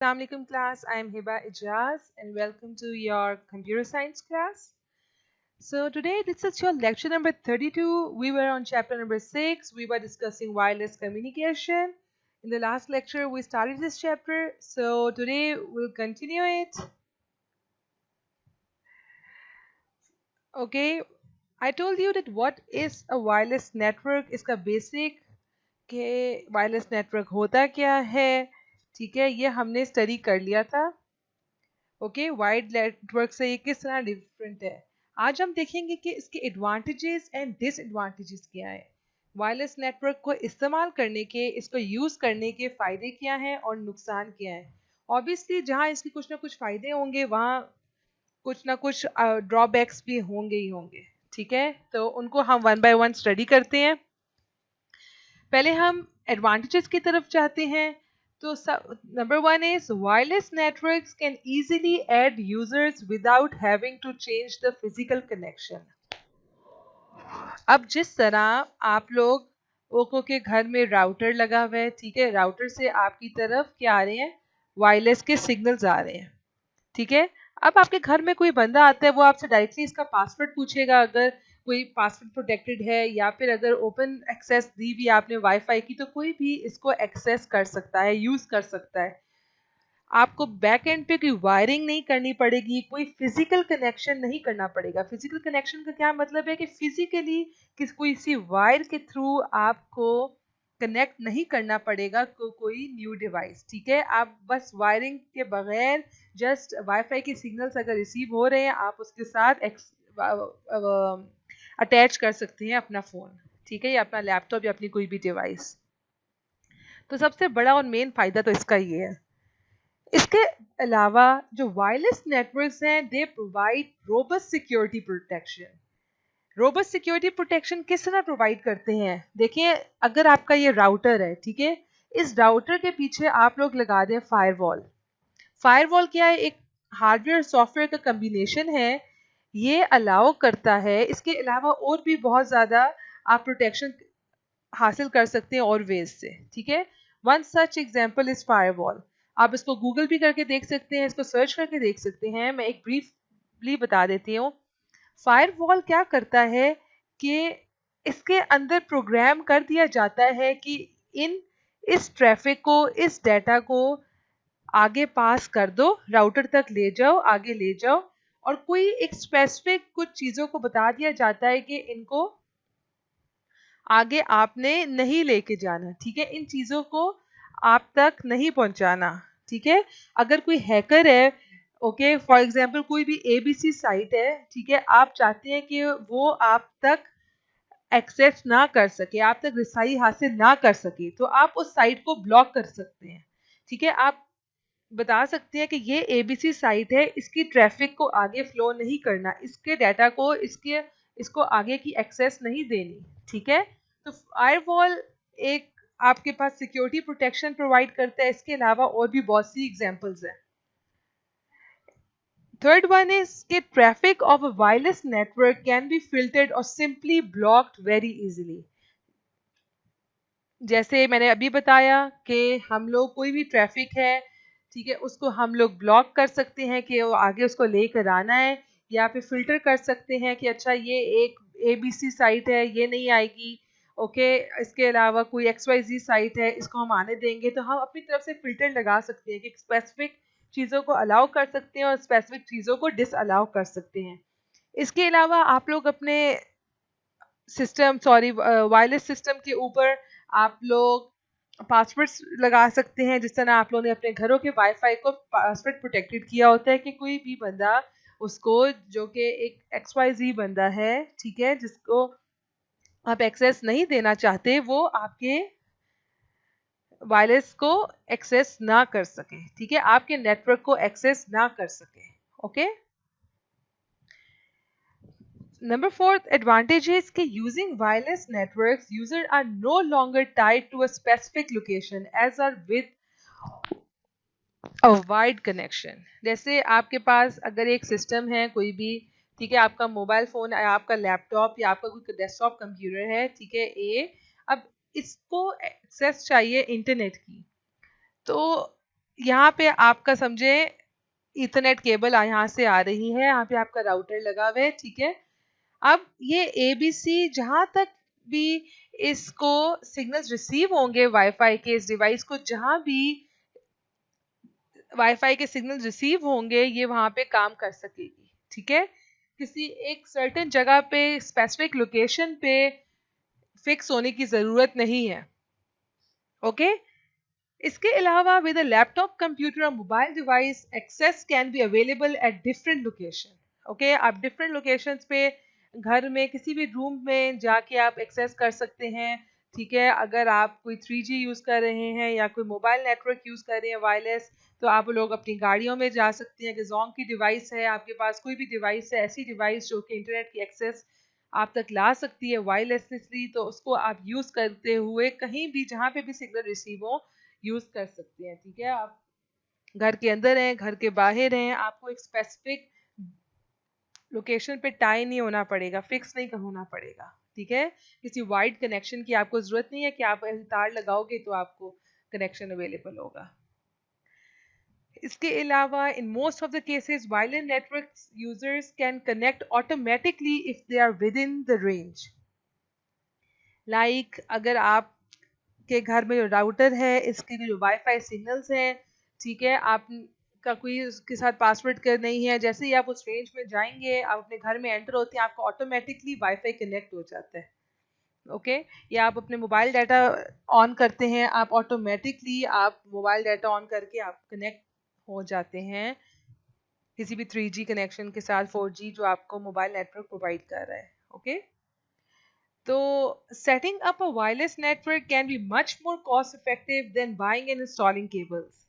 Assalamu alaikum class, I am Hiba Ijaz and welcome to your computer science class. So today this is your lecture number 32. We were on chapter number 6. We were discussing wireless communication. In the last lecture we started this chapter. So today we'll continue it. Okay, I told you that what is a wireless network, इसका basic के wireless network होता क्या है, ठीक है, ये हमने study कर लिया था. ओके, वाइड नेटवर्क से ये किस तरह डिफरेंट है. आज हम देखेंगे कि इसके एडवांटेजेस एंड डिसएडवांटेजेस क्या है. वायरलेस नेटवर्क को इस्तेमाल करने के, इसको यूज करने के फायदे क्या हैं और नुकसान क्या है. ऑब्वियसली जहाँ इसके कुछ ना कुछ फायदे होंगे वहाँ कुछ ना कुछ ड्रॉबैक्स भी होंगे ही होंगे. ठीक है, तो उनको हम वन बाय वन स्टडी करते हैं. पहले हम एडवांटेजेस की तरफ चाहते हैं. तो number one is wireless networks can easily add users without having to change the physical connection. अब जिस तरह आप लोग ओको के घर में राउटर लगा हुआ है, ठीक है, राउटर से आपकी तरफ क्या आ रहे हैं, वायरलेस के सिग्नल्स आ रहे हैं. ठीक है, अब आपके घर में कोई बंदा आता है, वो आपसे डायरेक्टली इसका पासवर्ड पूछेगा. अगर कोई पासवर्ड प्रोटेक्टेड है या फिर अगर ओपन एक्सेस दी हुई आपने वाईफाई की, तो कोई भी इसको एक्सेस कर सकता है, यूज कर सकता है. आपको बैक एंड पे कोई वायरिंग नहीं करनी पड़ेगी, कोई फिजिकल कनेक्शन नहीं करना पड़ेगा. फिजिकल कनेक्शन का क्या मतलब है कि फिजिकली कोई सी वायर के थ्रू आपको कनेक्ट नहीं करना पड़ेगा कोई न्यू डिवाइस. ठीक है, आप बस वायरिंग के बगैर जस्ट वाईफाई के सिग्नल्स अगर रिसीव हो रहे हैं, आप उसके साथ अटैच कर सकते हैं अपना फ़ोन. ठीक है, या अपना लैपटॉप या अपनी कोई भी डिवाइस. तो सबसे बड़ा और मेन फ़ायदा तो इसका ये है. इसके अलावा जो वायरलेस नेटवर्क्स हैं, they provide robust security protection. Robust security protection किस तरह प्रोवाइड करते हैं. देखिए, अगर आपका ये राउटर है, ठीक है, इस राउटर के पीछे आप लोग लगा दें फायरवॉल. फायरवॉल क्या है, एक हार्डवेयर सॉफ्टवेयर का कम्बिनेशन है. ये अलाउ करता है, इसके अलावा और भी बहुत ज़्यादा आप प्रोटेक्शन हासिल कर सकते हैं और वेज से. ठीक है, one such example is firewall. आप इसको गूगल भी करके देख सकते हैं, इसको सर्च करके देख सकते हैं. मैं एक ब्रीफली बता देती हूँ. फायरवॉल क्या करता है कि इसके अंदर प्रोग्राम कर दिया जाता है कि इस ट्रैफिक को, इस डेटा को आगे पास कर दो, राउटर तक ले जाओ, आगे ले जाओ. और कोई एक स्पेसिफिक कुछ चीज़ों को बता दिया जाता है कि इनको आगे आपने नहीं लेके जाना. ठीक है, इन चीज़ों को आप तक नहीं पहुंचाना. ठीक है, अगर कोई हैकर है, ओके, फॉर एग्जांपल कोई भी एबीसी साइट है, ठीक है, आप चाहते हैं कि वो आप तक एक्सेस ना कर सके, आप तक रिसाई हासिल ना कर सके, तो आप उस साइट को ब्लॉक कर सकते हैं. ठीक है, आप बता सकते हैं कि ये एबीसी साइट है, इसकी ट्रैफिक को आगे फ्लो नहीं करना, इसके डाटा को इसको आगे की एक्सेस नहीं देनी. ठीक है, तो फायरवॉल एक आपके पास सिक्योरिटी प्रोटेक्शन प्रोवाइड करता है. इसके अलावा और भी बहुत सी एग्जांपल्स हैं. थर्ड वन इज कि traffic of a wireless network can be filtered और सिंपली ब्लॉक्ड वेरी इजीली. जैसे मैंने अभी बताया कि हम लोग कोई भी ट्रैफिक है, ठीक है, उसको हम लोग ब्लॉक कर सकते हैं कि वो आगे उसको लेकर आना है, या फिर फिल्टर कर सकते हैं कि अच्छा ये एक एबीसी साइट है, ये नहीं आएगी. ओके, इसके अलावा कोई एक्सवाईजी साइट है, इसको हम आने देंगे. तो हम अपनी तरफ से फिल्टर लगा सकते हैं कि स्पेसिफिक चीज़ों को अलाउ कर सकते हैं और स्पेसिफिक चीज़ों को डिसअलाउ कर सकते हैं. इसके अलावा आप लोग अपने सिस्टम, सॉरी, वायरलेस सिस्टम के ऊपर आप लोग पासवर्ड्स लगा सकते हैं. जिस तरह आप लोगों ने अपने घरों के वाईफाई को पासवर्ड प्रोटेक्टेड किया होता है कि कोई भी बंदा उसको, जो कि एक XYZ बंदा है, ठीक है, जिसको आप एक्सेस नहीं देना चाहते, वो आपके वायरलेस को एक्सेस ना कर सके. ठीक है, आपके नेटवर्क को एक्सेस ना कर सके. Okay, Number fourth advantage is कि using wireless networks, users are no longer tied to a specific location as are with a wide connection. जैसे आपके पास अगर एक सिस्टम है कोई भी, ठीक है, आपका मोबाइल फ़ोन, आपका लैपटॉप या आपका कोई डेस्कटॉप कंप्यूटर है, ठीक है, अब इसको एक्सेस चाहिए इंटरनेट की. तो यहाँ पे आपका समझे इथरनेट केबल यहाँ से आ रही है, यहाँ पे आपका राउटर लगा हुआ है, ठीक है। अब ये ABC जहां तक भी इसको सिग्नल्स रिसीव होंगे वाईफाई के इस डिवाइस को, जहां भी वाईफाई के सिग्नल्स रिसीव होंगे ये वहां पे काम कर सकेगी, ठीक है। किसी एक सर्टेन जगह पे स्पेसिफिक लोकेशन पे फिक्स होने की जरूरत नहीं है, ओके। इसके अलावा विद अ लैपटॉप कंप्यूटर और mobile device access can be available at different location, okay. आप डिफरेंट लोकेशंस पे घर में किसी भी रूम में जाके आप एक्सेस कर सकते हैं, ठीक है। अगर आप कोई 3G यूज़ कर रहे हैं या कोई मोबाइल नेटवर्क यूज़ कर रहे हैं वायरलेस, तो आप लोग अपनी गाड़ियों में जा सकते हैं कि जोंग की डिवाइस है, आपके पास कोई भी डिवाइस है, ऐसी डिवाइस जो कि इंटरनेट की एक्सेस आप तक ला सकती है वायरलेसली, तो उसको आप यूज़ करते हुए कहीं भी जहाँ पे भी सिग्नल रिसीव हो यूज़ कर सकते हैं, ठीक है। आप घर के अंदर हैं, घर के बाहर हैं, आपको एक स्पेसिफिक लोकेशन पे टाई नहीं होना पड़ेगा, फिक्स नहीं होना पड़ेगा, ठीक है। किसी वाइड कनेक्शन की आपको जरूरत नहीं है कि आप तार लगाओगे तो आपको कनेक्शन अवेलेबल होगा। इसके अलावा in most of the cases wireless network users can connect automatically if they are within the range. Like अगर आप के घर में जो राउटर है, इसके जो वाईफाई सिग्नल्स हैं, ठीक है, आप का कोई उसके साथ पासवर्ड कर नहीं है, जैसे ही आप उस रेंज में जाएंगे, आप अपने घर में एंटर होते हैं, आपको ऑटोमेटिकली वाईफाई कनेक्ट हो जाता है, ओके। या आप अपने मोबाइल डाटा ऑन करते हैं, आप ऑटोमेटिकली आप मोबाइल डाटा ऑन करके आप कनेक्ट हो जाते हैं किसी भी 3G कनेक्शन के साथ, 4G जो आपको मोबाइल नेटवर्क प्रोवाइड कर रहा है, ओके। तो setting up a wireless network can be much more cost effective than buying and installing cables.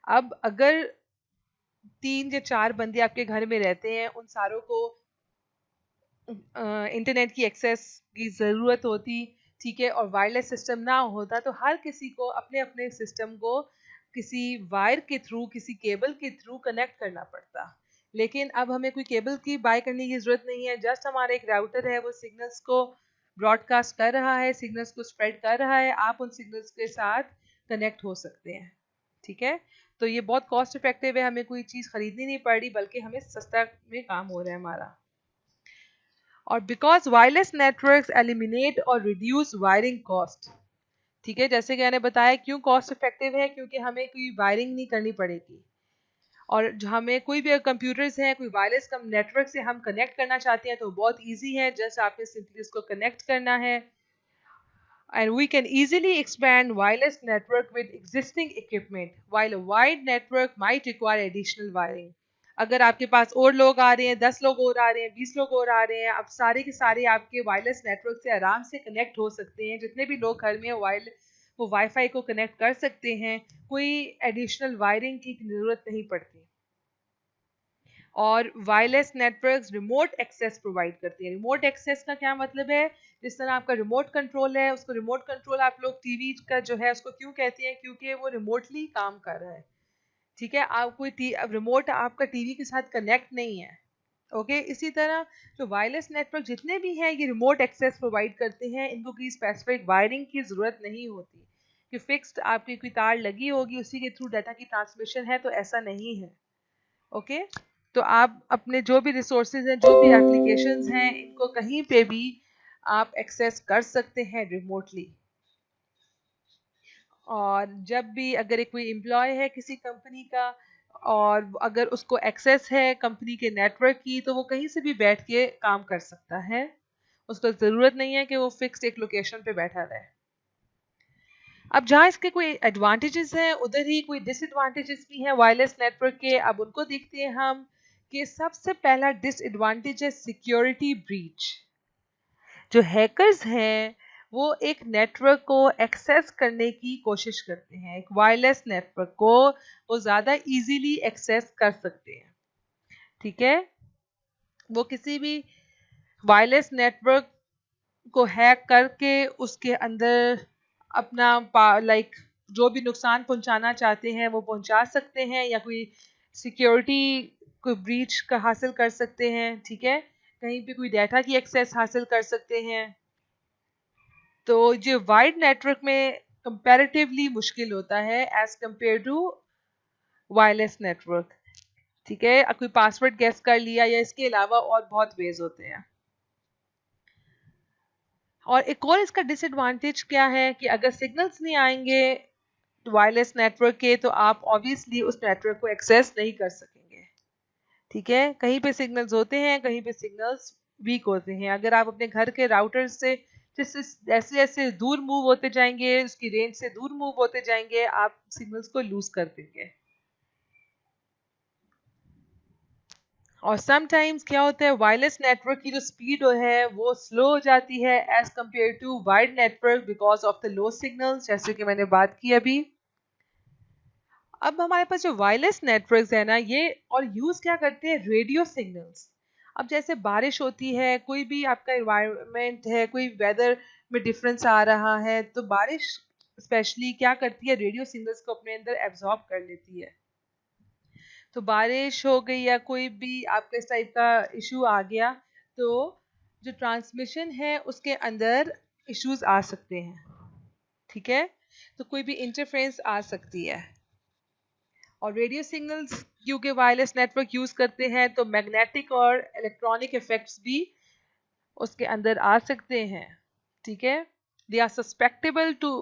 अब अगर 3 या 4 बंदे आपके घर में रहते हैं, उन सारों को इंटरनेट की एक्सेस की ज़रूरत होती, ठीक है, और वायरलेस सिस्टम ना होता, तो हर किसी को अपने अपने सिस्टम को किसी वायर के थ्रू, किसी केबल के थ्रू कनेक्ट करना पड़ता। लेकिन अब हमें कोई केबल की बाय करने की ज़रूरत नहीं है, जस्ट हमारा एक राउटर है, वो सिग्नल्स को ब्रॉडकास्ट कर रहा है, सिग्नल्स को स्प्रेड कर रहा है, आप उन सिग्नल्स के साथ कनेक्ट हो सकते हैं, ठीक है। तो ये बहुत कॉस्ट इफेक्टिव है, हमें कोई चीज़ खरीदनी नहीं पड़ रही, बल्कि हमें सस्ता में काम हो रहा है हमारा। और बिकॉज वायरलेस नेटवर्क्स एलिमिनेट और रिड्यूस वायरिंग कॉस्ट, ठीक है, जैसे कि मैंने बताया क्यों कॉस्ट इफेक्टिव है, क्योंकि हमें कोई वायरिंग नहीं करनी पड़ेगी। और हमें कोई भी कंप्यूटर्स हैं, कोई वायरलेस नेटवर्क से हम कनेक्ट करना चाहते हैं तो बहुत इजी है, जस्ट आपने सिंपली उसको कनेक्ट करना है। And we can easily expand wireless network with existing equipment, while a wide network might require additional wiring. अगर आपके पास और लोग आ रहे हैं, 10 लोग और आ रहे हैं, 20 लोग और आ रहे हैं, अब सारे के सारे आपके वायरलेस नेटवर्क से आराम से कनेक्ट हो सकते हैं, जितने भी लोग घर में वो वाईफाई को कनेक्ट कर सकते हैं, कोई एडिशनल वायरिंग की ज़रूरत नहीं पड़ती। और wireless networks remote access provide करती है। रिमोट एक्सेस का क्या मतलब है, जिस तरह आपका रिमोट कंट्रोल है, उसको रिमोट कंट्रोल आप लोग टीवी का जो है उसको क्यों कहते हैं, क्योंकि वो रिमोटली काम कर रहा है, ठीक है। आप कोई रिमोट आपका टीवी के साथ कनेक्ट नहीं है, ओके। इसी तरह जो वायरलेस नेटवर्क जितने भी हैं ये रिमोट एक्सेस प्रोवाइड करते हैं, इनको कोई स्पेसिफिक वायरिंग की ज़रूरत नहीं होती कि फिक्स्ड आपकी कोई तार लगी होगी उसी के थ्रू डाटा की ट्रांसमिशन है, तो ऐसा नहीं है, ओके। तो आप अपने जो भी रिसोर्सेज हैं, जो भी एप्लीकेशंस हैं, इनको कहीं पे भी आप एक्सेस कर सकते हैं रिमोटली। और जब भी अगर एक कोई एम्प्लॉय है किसी कंपनी का और अगर उसको एक्सेस है कंपनी के नेटवर्क की, तो वो कहीं से भी बैठ के काम कर सकता है, उसको ज़रूरत नहीं है कि वो फिक्स्ड एक लोकेशन पे बैठा रहे। अब जहाँ इसके कोई एडवांटेजेस हैं, उधर ही कोई डिसएडवांटेजेस भी हैं वायरलेस नेटवर्क के। अब उनको देखते हैं हम कि सबसे पहला डिसएडवांटेज है सिक्योरिटी ब्रीच। जो हैकर्स हैं वो एक नेटवर्क को एक्सेस करने की कोशिश करते हैं, एक वायरलेस नेटवर्क को वो ज़्यादा इजीली एक्सेस कर सकते हैं, ठीक है। वो किसी भी वायरलेस नेटवर्क को हैक करके उसके अंदर अपना जो भी नुकसान पहुंचाना चाहते हैं वो पहुंचा सकते हैं, या कोई सिक्योरिटी कोई ब्रीच का हासिल कर सकते हैं, ठीक है। कहीं पे कोई डाटा की एक्सेस हासिल कर सकते हैं। तो जो वाइड नेटवर्क में कंपैरेटिवली मुश्किल होता है as compare to wireless network, ठीक है, कोई पासवर्ड गेस कर लिया या इसके अलावा और बहुत वेज होते हैं। और एक और इसका डिसएडवांटेज क्या है कि अगर सिग्नल्स नहीं आएंगे वायरलेस नेटवर्क के तो आप ऑब्वियसली उस नेटवर्क को एक्सेस नहीं कर सकेंगे, ठीक है। कहीं पे सिग्नल्स होते हैं, कहीं पे सिग्नल्स वीक होते हैं। अगर आप अपने घर के राउटर से जैसे जैसे जैसे दूर मूव होते जाएंगे, उसकी रेंज से दूर मूव होते जाएंगे, आप सिग्नल्स को लूज कर देंगे। और समटाइम्स क्या होता है, वायरलेस नेटवर्क की जो स्पीड है वो स्लो हो जाती है as compare to wired network because of the low signals, जैसे कि मैंने बात की अभी। अब हमारे पास जो वायरलेस नेटवर्क्स है ना, ये और यूज क्या करते हैं, रेडियो सिग्नल्स। अब जैसे बारिश होती है, कोई भी आपका इन्वायरमेंट है, कोई वेदर में डिफरेंस आ रहा है, तो बारिश स्पेशली क्या करती है, रेडियो सिग्नल्स को अपने अंदर एब्जॉर्ब कर लेती है। तो बारिश हो गई या कोई भी आपके इस टाइप का इशू आ गया, तो जो ट्रांसमिशन है उसके अंदर इश्यूज आ सकते हैं, ठीक है। तो कोई भी इंटरफेरेंस आ सकती है। और रेडियो सिग्नल्स क्योंकि वायरलेस नेटवर्क यूज करते हैं, तो मैग्नेटिक और इलेक्ट्रॉनिक इफेक्ट्स भी उसके अंदर आ सकते हैं, ठीक है। They are suspectable to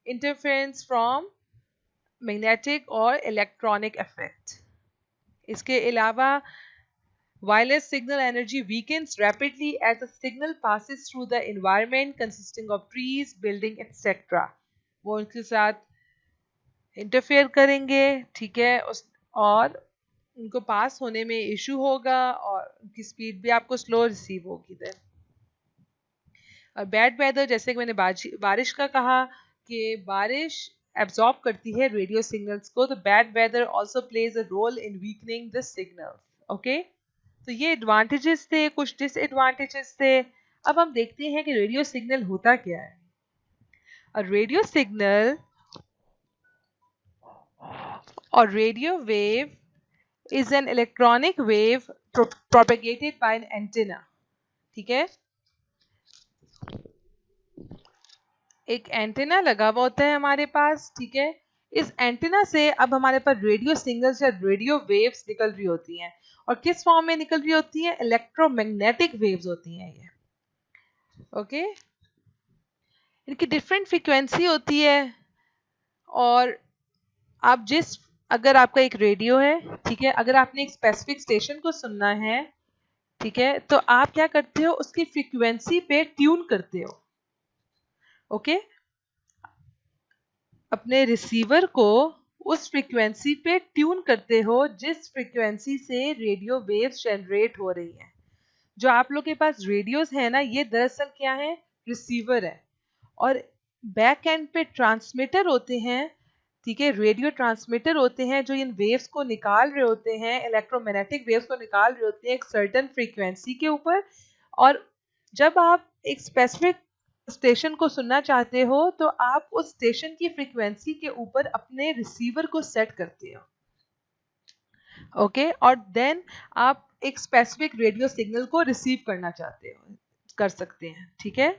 interference from magnetic और इलेक्ट्रॉनिक इफेक्ट। इसके अलावा wireless signal energy weakens rapidly as the signal passes through the environment consisting of trees, building, etc. वो उनके साथ इंटरफेयर करेंगे, ठीक है, उस और उनको पास होने में इशू होगा और उनकी स्पीड भी आपको स्लो रिसीव होगी देन। और बैड वेदर, जैसे कि मैंने बारिश का कहा कि बारिश एब्जॉर्ब करती है रेडियो सिग्नल्स को, तो bad weather also plays a role in weakening the signals, okay. तो ये एडवांटेजेस थे, कुछ डिसएडवांटेजेस थे। अब हम देखते हैं कि रेडियो सिग्नल होता क्या है। और radio wave is an electronic wave propagated by an antenna, ठीक है। एक एंटेना लगा हुआ होता है हमारे पास, ठीक है। इस एंटेना से अब हमारे पास रेडियो सिग्नल्स या रेडियो वेव्स निकल रही होती हैं। और किस फॉर्म में निकल रही होती है, इलेक्ट्रोमैग्नेटिक वेव्स होती हैं ये, ओके। इनकी डिफरेंट फ्रीक्वेंसी होती है। और आप अगर आपका एक रेडियो है, ठीक है, अगर आपने एक स्पेसिफिक स्टेशन को सुनना है, ठीक है, तो आप क्या करते हो, उसकी फ्रीक्वेंसी पे ट्यून करते हो, ओके। अपने रिसीवर को उस फ्रीक्वेंसी पे ट्यून करते हो जिस फ्रीक्वेंसी से रेडियो वेव्स जनरेट हो रही हैं। जो आप लोग के पास रेडियोस है ना, ये दरअसल क्या है, रिसीवर है। और बैक एंड पे ट्रांसमीटर होते हैं, ठीक है, रेडियो ट्रांसमीटर होते हैं जो इन वेव्स को निकाल रहे होते हैं, इलेक्ट्रोमैग्नेटिक वेव्स को निकाल रहे होते हैं एक सर्टेन फ्रीक्वेंसी के ऊपर। और जब आप एक स्पेसिफिक स्टेशन को सुनना चाहते हो, तो आप उस स्टेशन की फ्रीक्वेंसी के ऊपर अपने रिसीवर को सेट करते हो, ओके। और देन आप एक स्पेसिफिक रेडियो सिग्नल को रिसीव करना चाहते हो, कर सकते हैं, ठीक है।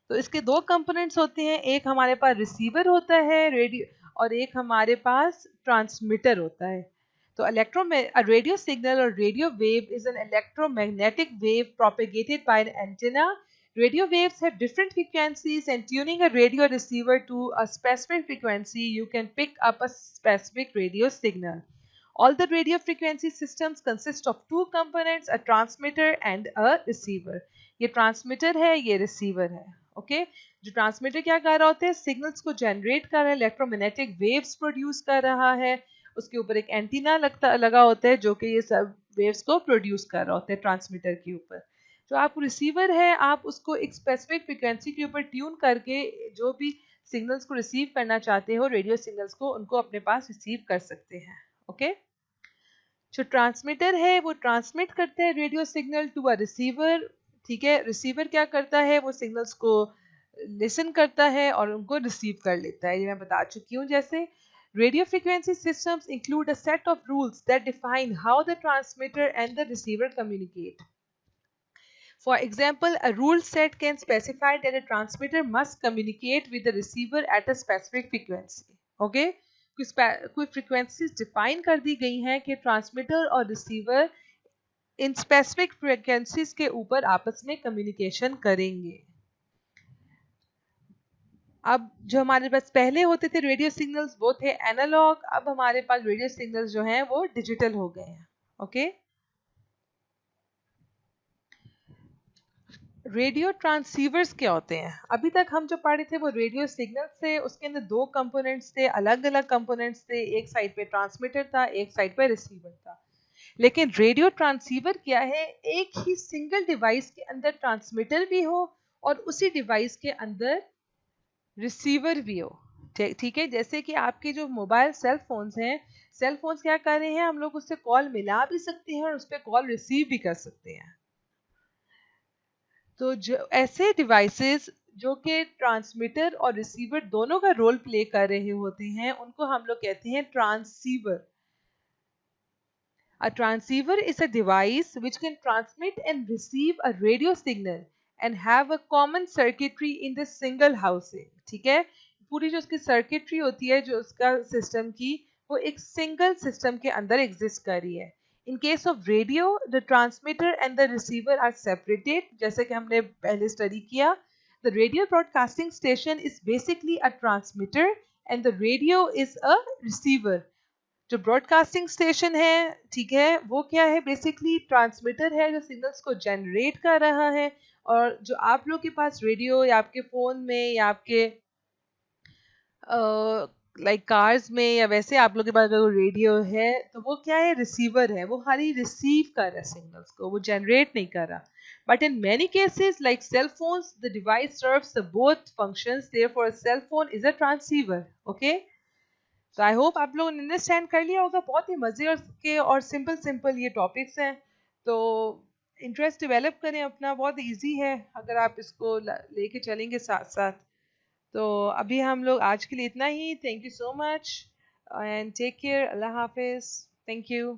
तो इसके दो कंपोनेंट्स होते हैं, एक हमारे पास रिसीवर होता है रेडियो, और एक हमारे पास ट्रांसमीटर होता है। तो रेडियो सिग्नल और radio wave is an electromagnetic wave propagated by an antenna. Radio waves have different frequencies, and tuning a radio receiver to a specific frequency, you can pick up a specific radio signal. All the radio frequency systems consist of two components, a transmitter and a receiver. ये transmitter है, ये receiver है, okay. जो transmitter क्या कर रहा होता है, सिग्नल्स को जनरेट कर रहा है, इलेक्ट्रोमैग्नेटिक वेव्स प्रोड्यूस कर रहा है। उसके ऊपर एक एंटीना लगा होता है जो कि ये सब वेव्स को प्रोड्यूस कर रहा होता है ट्रांसमीटर के ऊपर। जो आप रिसीवर है, आप उसको एक स्पेसिफिक फ्रिक्वेंसी के ऊपर ट्यून करके जो भी सिग्नल्स को रिसीव करना चाहते हो, रेडियो सिग्नल्स को, उनको अपने पास रिसीव कर सकते हैं, ओके। जो ट्रांसमीटर है वो ट्रांसमिट करते हैं radio signal to a receiver, ठीक है। रिसीवर क्या करता है, वो सिग्नल्स को लिसन करता है और उनको रिसीव कर लेता है। ये मैं बता चुकी हूँ। जैसे radio frequency systems include a set of rules that define how the transmitter and the receiver communicate. For example, a rule set can specify that a transmitter must communicate with the receiver at a specific frequency, okay. कोई frequencies define कर दी गई हैं कि transmitter और receiver in specific frequencies के ऊपर आपस में कम्युनिकेशन करेंगे। अब जो हमारे पास पहले होते थे रेडियो सिग्नल्स वो थे एनालॉग, अब हमारे पास रेडियो सिग्नल्स जो हैं वो डिजिटल हो गए हैं। ओके, रेडियो ट्रांसीवर्स क्या होते हैं? अभी तक हम जो पढ़े थे वो रेडियो सिग्नल्स थे, उसके अंदर दो कंपोनेंट्स थे, अलग अलग कंपोनेंट्स थे, एक साइड पे ट्रांसमीटर था, एक साइड पे रिसीवर था। लेकिन रेडियो ट्रांसीवर क्या है? एक ही सिंगल डिवाइस के अंदर ट्रांसमीटर भी हो और उसी डिवाइस के अंदर रिसीवर भी हो। ठीक है, जैसे कि आपके जो मोबाइल सेल फोन्स हैं, सेल फोन्स क्या कर रहे हैं, हम लोग उससे कॉल मिला भी सकते हैं और उस पर कॉल रिसीव भी कर सकते हैं। तो जो ऐसे डिवाइसेस जो कि ट्रांसमीटर और रिसीवर दोनों का रोल प्ले कर रहे होते हैं, उनको हम लोग कहते हैं transceiver. A transceiver is a device which can transmit and receive a radio signal and have a common circuitry in the single housing। ठीक है, पूरी जो उसकी सर्किटरी होती है जो उसका सिस्टम की, वो एक सिंगल सिस्टम के अंदर एग्जिस्ट कर रही है। In case of radio the transmitter and the receiver are separated, जैसे कि हमने पहले स्टडी किया। The radio broadcasting station is basically a transmitter and the radio is a receiver. जो ब्रॉडकास्टिंग स्टेशन है, ठीक है, वो क्या है? बेसिकली ट्रांसमीटर है जो सिग्नल्स को जनरेट कर रहा है, और जो आप लोग के पास रेडियो या आपके फोन में या आपके लाइक कार्स में या वैसे आप लोग के पास अगर रेडियो है तो वो क्या है? रिसीवर है, वो खाली रिसीव कर रहा है सिग्नल्स को, वो जनरेट नहीं कर रहा। But in many cases like cell phones the device serves the both functions, therefore a cell phone is a transceiver. Okay, तो आई होप आप लोगों ने अंडरस्टैंड कर लिया होगा। बहुत ही मज़े और के और सिंपल सिंपल ये टॉपिक्स हैं, तो इंटरेस्ट डेवलप करें अपना, बहुत इजी है अगर आप इसको लेके चलेंगे साथ साथ। तो अभी हम लोग आज के लिए इतना ही। Thank you so much and take care. अल्लाह हाफिज़। Thank you.